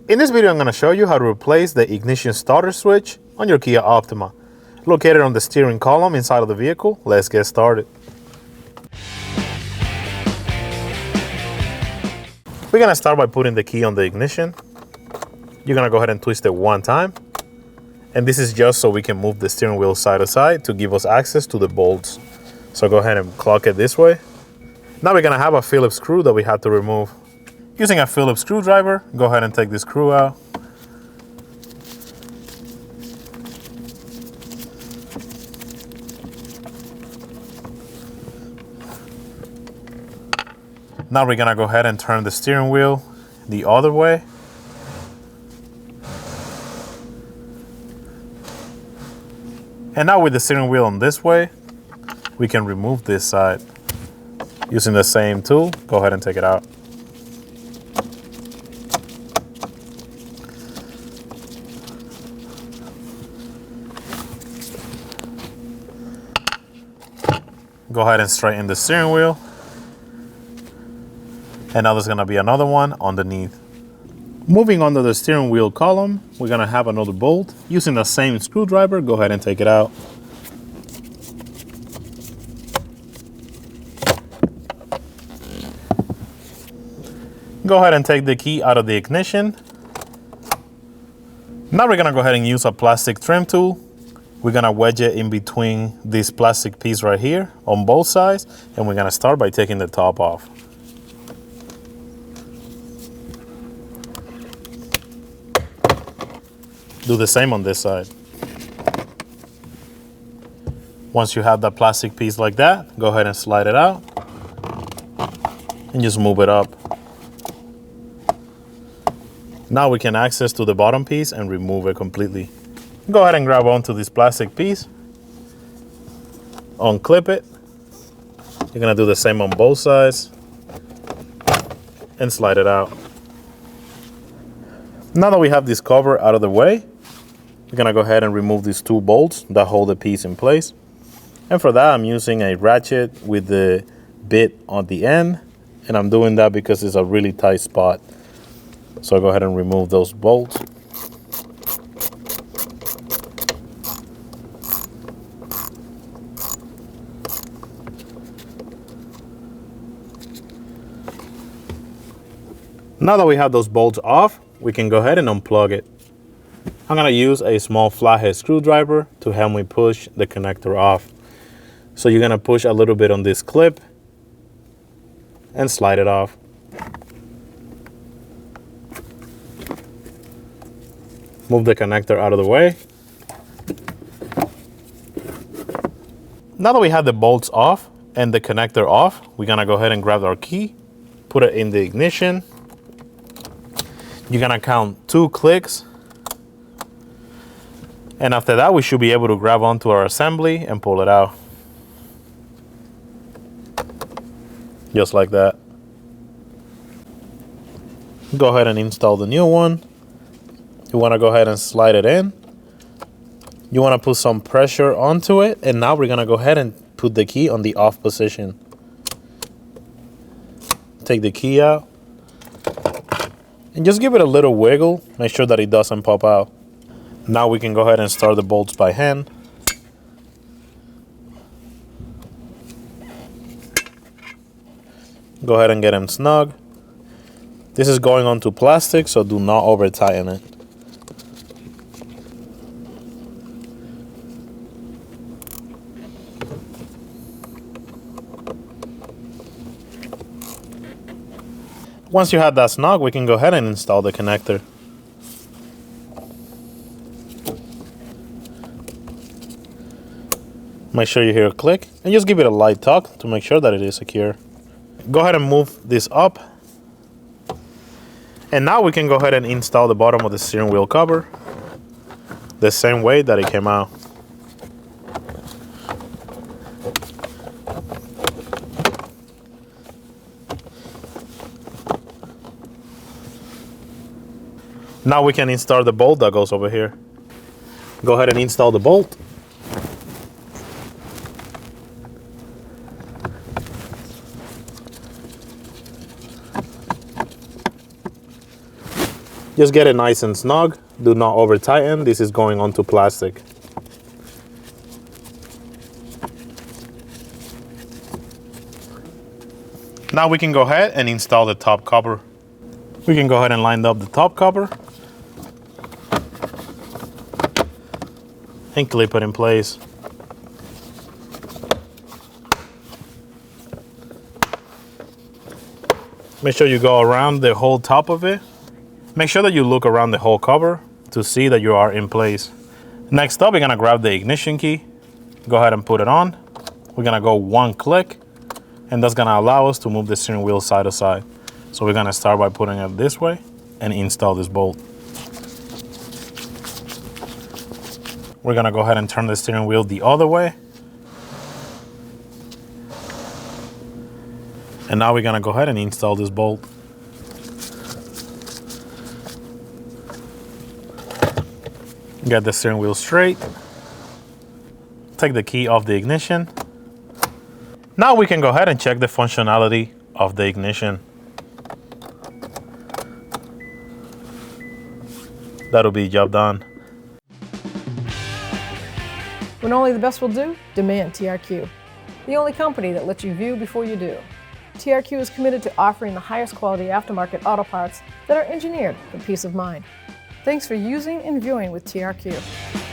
In this video, I'm going to show you how to replace the ignition starter switch on your Kia Optima, located on the steering column inside of the vehicle. Let's get started. We're going to start by putting the key on the ignition. You're going to go ahead and twist it one time. And this is just so we can move the steering wheel side to side to give us access to the bolts. So go ahead and clock it this way. Now we're going to have a Phillips screw that we have to remove. Using a Phillips screwdriver, go ahead and take the screw out. Now we're gonna go ahead and turn the steering wheel the other way. And now with the steering wheel on this way, we can remove this side. Using the same tool, go ahead and take it out. Go ahead and straighten the steering wheel. And now there's gonna be another one underneath. Moving under the steering wheel column, we're gonna have another bolt. Using the same screwdriver, go ahead and take it out. Go ahead and take the key out of the ignition. Now we're gonna go ahead and use a plastic trim tool. We're gonna wedge it in between this plastic piece right here on both sides, and we're gonna start by taking the top off. Do the same on this side. Once you have that plastic piece like that, go ahead and slide it out and just move it up. Now we can access to the bottom piece and remove it completely. Go ahead and grab onto this plastic piece, unclip it. You're gonna do the same on both sides and slide it out. Now that we have this cover out of the way, we're gonna go ahead and remove these two bolts that hold the piece in place. And for that, I'm using a ratchet with the bit on the end, and I'm doing that because it's a really tight spot. So I'll go ahead and remove those bolts. Now that we have those bolts off, we can go ahead and unplug it. I'm gonna use a small flathead screwdriver to help me push the connector off. So you're gonna push a little bit on this clip and slide it off. Move the connector out of the way. Now that we have the bolts off and the connector off, we're gonna go ahead and grab our key, put it in the ignition. You're gonna count 2 clicks. And after that, we should be able to grab onto our assembly and pull it out. Just like that. Go ahead and install the new one. You wanna go ahead and slide it in. You wanna put some pressure onto it. And now we're gonna go ahead and put the key on the off position. Take the key out. And just give it a little wiggle, make sure that it doesn't pop out. Now we can go ahead and start the bolts by hand. Go ahead and get them snug. This is going onto plastic, so do not over tighten it. Once you have that snug, we can go ahead and install the connector. Make sure you hear a click and just give it a light tug to make sure that it is secure. Go ahead and move this up. And now we can go ahead and install the bottom of the steering wheel cover the same way that it came out. Now we can install the bolt that goes over here. Go ahead and install the bolt. Just get it nice and snug. Do not over tighten. This is going onto plastic. Now we can go ahead and install the top cover. We can go ahead and line up the top cover and clip it in place. Make sure you go around the whole top of it. Make sure that you look around the whole cover to see that you are in place. Next up, we're gonna grab the ignition key. Go ahead and put it on. We're gonna go one click, and that's gonna allow us to move the steering wheel side to side. So we're gonna start by putting it this way and install this bolt. We're gonna go ahead and turn the steering wheel the other way. And now we're gonna go ahead and install this bolt. Get the steering wheel straight. Take the key off the ignition. Now we can go ahead and check the functionality of the ignition. That'll be job done. When only the best will do, demand TRQ. The only company that lets you view before you do. TRQ is committed to offering the highest quality aftermarket auto parts that are engineered for peace of mind. Thanks for using and viewing with TRQ.